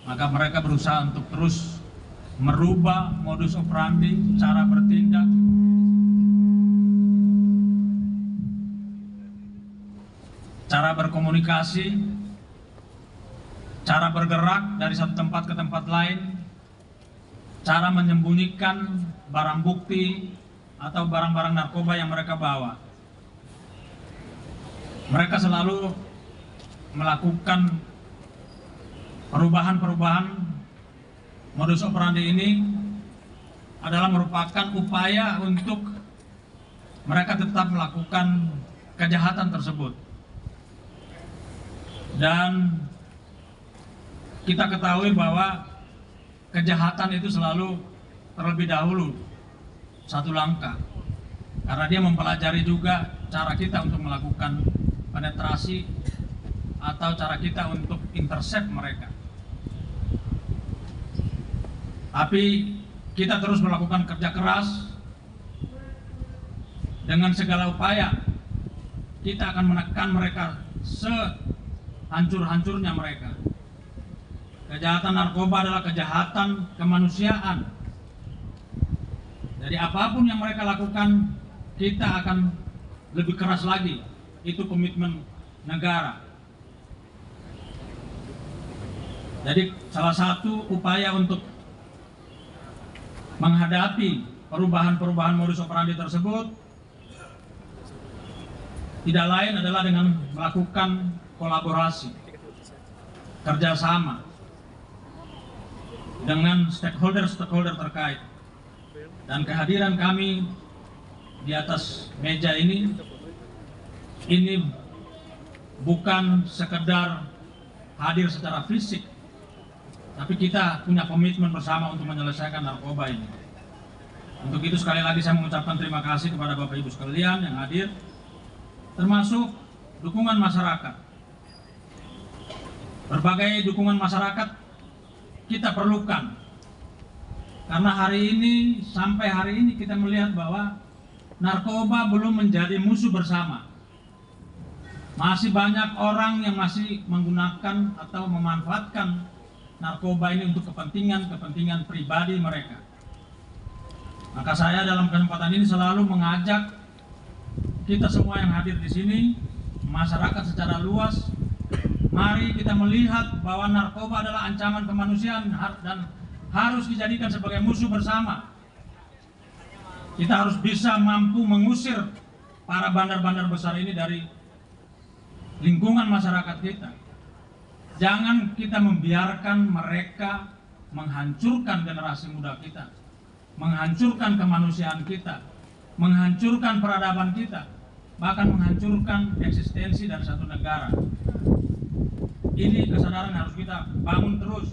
maka mereka berusaha untuk terus merubah modus operandi, cara bertindak, cara berkomunikasi, cara bergerak dari satu tempat ke tempat lain, cara menyembunyikan barang bukti atau barang-barang narkoba yang mereka bawa. Mereka selalu melakukan perubahan-perubahan. Modus operandi ini adalah merupakan upaya untuk mereka tetap melakukan kejahatan tersebut. Dan kita ketahui bahwa kejahatan itu selalu terlebih dahulu satu langkah, karena dia mempelajari juga cara kita untuk melakukan penetrasi atau cara kita untuk intercept mereka. Tapi kita terus melakukan kerja keras dengan segala upaya. Kita akan menekan mereka sehancur-hancurnya mereka. Kejahatan narkoba adalah kejahatan kemanusiaan. Jadi apapun yang mereka lakukan, kita akan lebih keras lagi. Itu komitmen negara. Jadi salah satu upaya untuk menghadapi perubahan-perubahan modus operandi tersebut tidak lain adalah dengan melakukan kolaborasi, kerjasama dengan stakeholder terkait. Dan kehadiran kami di atas meja ini bukan sekedar hadir secara fisik, tapi kita punya komitmen bersama untuk menyelesaikan narkoba ini. Untuk itu sekali lagi saya mengucapkan terima kasih kepada Bapak Ibu sekalian yang hadir, termasuk dukungan masyarakat. Berbagai dukungan masyarakat kita perlukan, karena sampai hari ini kita melihat bahwa narkoba belum menjadi musuh bersama. Masih banyak orang yang masih menggunakan atau memanfaatkan narkoba ini untuk kepentingan pribadi mereka. Maka saya dalam kesempatan ini selalu mengajak kita semua yang hadir di sini, masyarakat secara luas, mari kita melihat bahwa narkoba adalah ancaman kemanusiaan dan harus dijadikan sebagai musuh bersama. Kita harus bisa mampu mengusir para bandar-bandar besar ini dari lingkungan masyarakat kita. Jangan kita membiarkan mereka menghancurkan generasi muda kita, menghancurkan kemanusiaan kita, menghancurkan peradaban kita, bahkan menghancurkan eksistensi dari satu negara. Ini kesadaran harus kita bangun terus.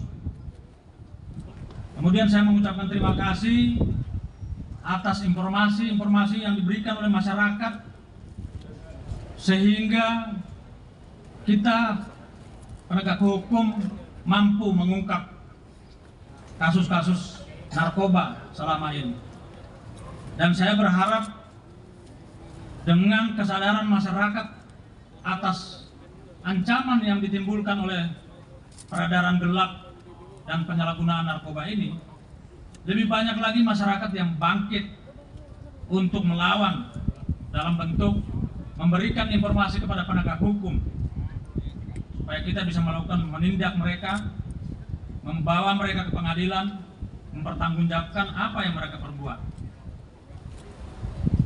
Kemudian saya mengucapkan terima kasih atas informasi yang diberikan oleh masyarakat, sehingga kita penegak hukum mampu mengungkap kasus-kasus narkoba selama ini. Dan saya berharap dengan kesadaran masyarakat atas ancaman yang ditimbulkan oleh peredaran gelap dan penyalahgunaan narkoba ini, lebih banyak lagi masyarakat yang bangkit untuk melawan dalam bentuk memberikan informasi kepada penegak hukum, supaya kita bisa menindak mereka, membawa mereka ke pengadilan, mempertanggungjawabkan apa yang mereka perbuat.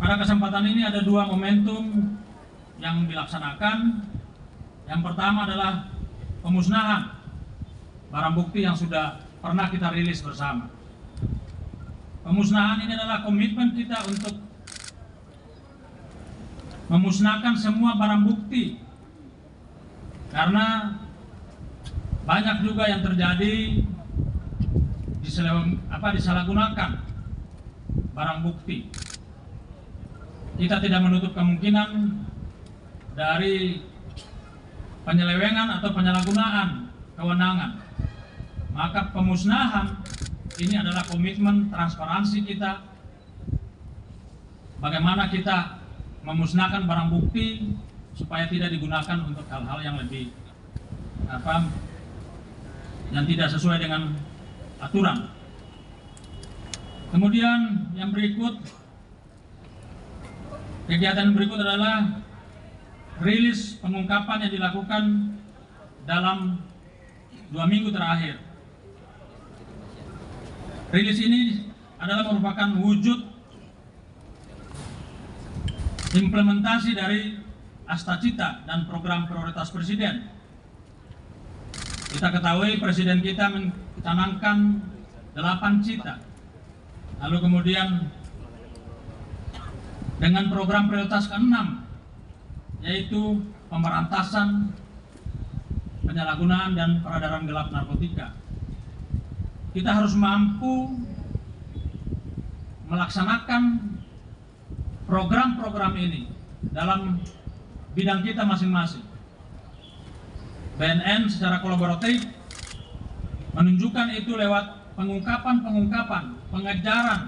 Pada kesempatan ini ada dua momentum yang dilaksanakan. Yang pertama adalah pemusnahan barang bukti yang sudah pernah kita rilis bersama. Pemusnahan ini adalah komitmen kita untuk memusnahkan semua barang bukti, karena banyak juga yang terjadi disalahgunakan barang bukti. Kita tidak menutup kemungkinan dari penyelewengan atau penyalahgunaan kewenangan. Maka pemusnahan ini adalah komitmen transparansi kita, bagaimana kita memusnahkan barang bukti supaya tidak digunakan untuk hal-hal yang lebih yang tidak sesuai dengan aturan. Kemudian yang berikut, kegiatan berikut adalah rilis pengungkapan yang dilakukan dalam 2 minggu terakhir. Rilis ini adalah merupakan wujud implementasi dari Astacita dan program prioritas Presiden. Kita ketahui Presiden kita mencanangkan 8 cita. Lalu kemudian dengan program prioritas ke-6, yaitu pemberantasan penyalahgunaan dan peredaran gelap narkotika. Kita harus mampu melaksanakan program-program ini dalam bidang kita masing-masing. BNN secara kolaboratif menunjukkan itu lewat pengungkapan, pengejaran,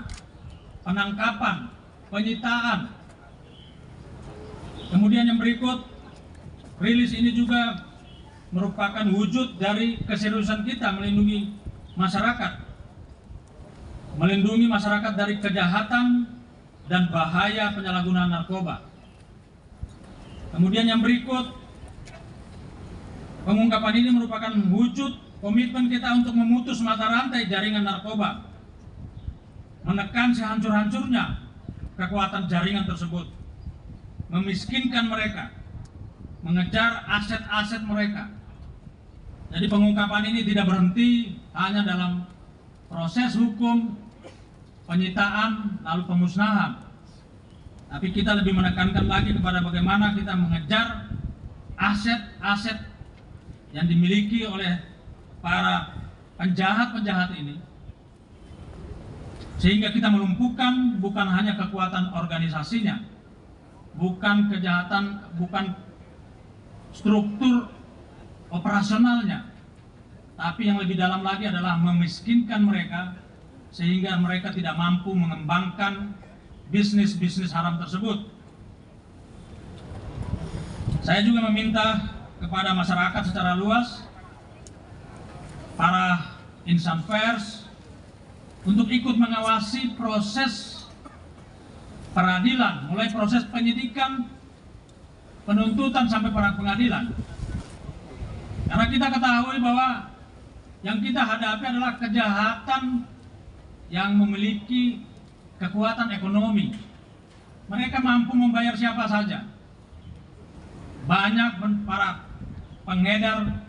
penangkapan, penyitaan. Kemudian yang berikut, rilis ini juga merupakan wujud dari keseriusan kita melindungi masyarakat, melindungi masyarakat dari kejahatan dan bahaya penyalahgunaan narkoba. Kemudian yang berikut, pengungkapan ini merupakan wujud komitmen kita untuk memutus mata rantai jaringan narkoba, menekan sehancur-hancurnya kekuatan jaringan tersebut, memiskinkan mereka, mengejar aset-aset mereka. Jadi pengungkapan ini tidak berhenti hanya dalam proses hukum, penyitaan, lalu pemusnahan. Tapi kita lebih menekankan lagi kepada bagaimana kita mengejar aset-aset yang dimiliki oleh para penjahat-penjahat ini, sehingga kita melumpuhkan bukan hanya kekuatan organisasinya, bukan kejahatan, bukan struktur operasionalnya, tapi yang lebih dalam lagi adalah memiskinkan mereka sehingga mereka tidak mampu mengembangkan bisnis-bisnis haram tersebut. Saya juga meminta kepada masyarakat secara luas, para insan pers, untuk ikut mengawasi proses peradilan, mulai proses penyidikan, penuntutan sampai para pengadilan. Karena kita ketahui bahwa yang kita hadapi adalah kejahatan yang memiliki kekuatan ekonomi. Mereka mampu membayar siapa saja. Banyak para pengedar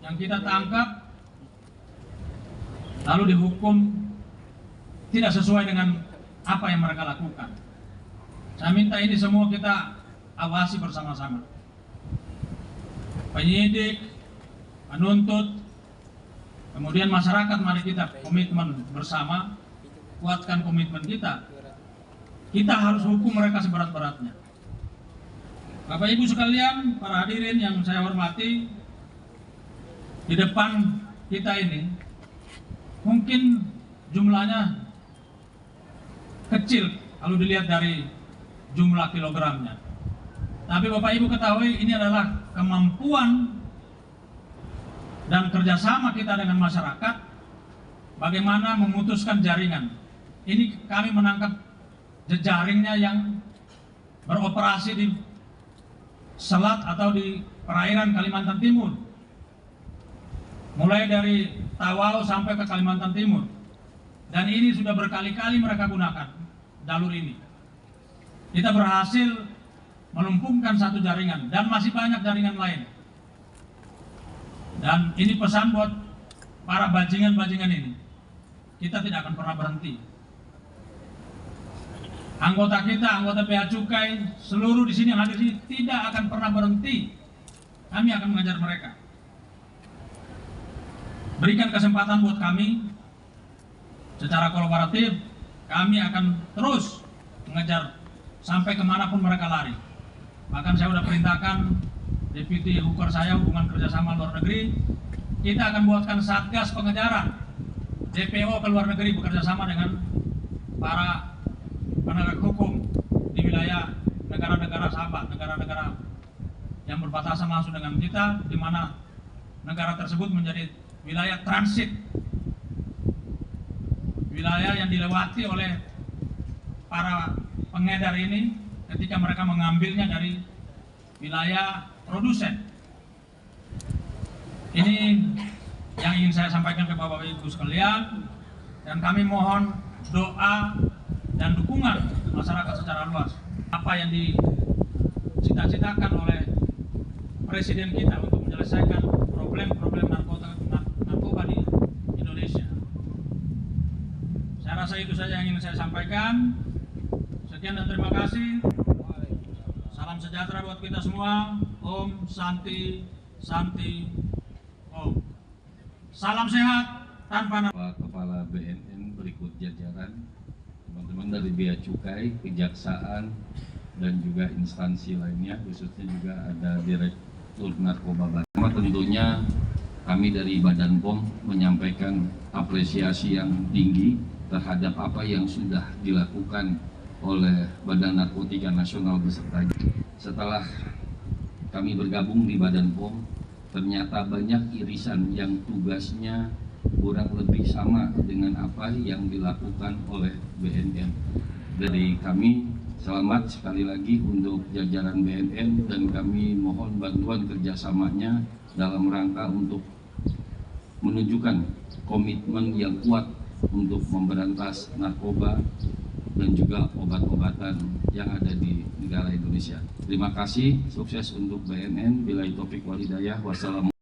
yang kita tangkap lalu dihukum tidak sesuai dengan apa yang mereka lakukan. Saya minta ini semua kita awasi bersama-sama. Penyidik, penuntut, kemudian masyarakat, mari kita komitmen bersama, kuatkan komitmen kita. Kita harus hukum mereka seberat-beratnya. Bapak Ibu sekalian, para hadirin yang saya hormati, di depan kita ini mungkin jumlahnya kecil kalau dilihat dari jumlah kilogramnya. Tapi Bapak Ibu ketahui ini adalah kemampuan dan kerjasama kita dengan masyarakat bagaimana memutuskan jaringan. Ini kami menangkap jejaringnya yang beroperasi di selat atau di perairan Kalimantan Timur, mulai dari Tawau sampai ke Kalimantan Timur. Dan ini sudah berkali-kali mereka gunakan jalur ini. Kita berhasil melumpuhkan satu jaringan dan masih banyak jaringan lain. Dan ini pesan buat para bajingan-bajingan ini. Kita tidak akan pernah berhenti. Anggota kita, anggota Bea Cukai, seluruh di sini yang hadir di sini tidak akan pernah berhenti. Kami akan mengajar mereka. Berikan kesempatan buat kami. Secara kolaboratif, kami akan terus mengejar sampai kemanapun mereka lari. Bahkan saya sudah perintahkan Deputi Hukum saya, hubungan kerjasama luar negeri, kita akan buatkan satgas pengejaran DPO ke luar negeri bekerja sama dengan para penegak hukum di wilayah negara-negara sahabat, negara-negara yang berbatasan langsung dengan kita, di mana negara tersebut menjadi wilayah transit, wilayah yang dilewati oleh para pengedar ini ketika mereka mengambilnya dari wilayah produsen. Ini yang ingin saya sampaikan ke Bapak Ibu sekalian, dan kami mohon doa dan dukungan masyarakat secara luas. Apa yang dicita-citakan oleh Presiden kita untuk menyelesaikan problem-problem narkoba di Indonesia. Saya rasa itu saja yang ingin saya sampaikan. Sekian dan terima kasih. Salam sejahtera buat kita semua. Om Santi Santi Om. Salam sehat tanpa Kepala BNN berikut jajaran teman-teman dari Bea Cukai, Kejaksaan, dan juga instansi lainnya, khususnya juga ada Direktur Narkoba. Tentunya kami dari Badan POM menyampaikan apresiasi yang tinggi terhadap apa yang sudah dilakukan oleh Badan Narkotika Nasional beserta. Setelah kami bergabung di Badan POM, ternyata banyak irisan yang tugasnya kurang lebih sama dengan apa yang dilakukan oleh BNN. Dari kami selamat sekali lagi untuk jajaran BNN, dan kami mohon bantuan kerjasamanya dalam rangka untuk menunjukkan komitmen yang kuat untuk memberantas narkoba dan juga obat-obatan yang ada di negara Indonesia. Terima kasih, sukses untuk BNN. Billahi taufik wal hidayah. Wassalamualaikum.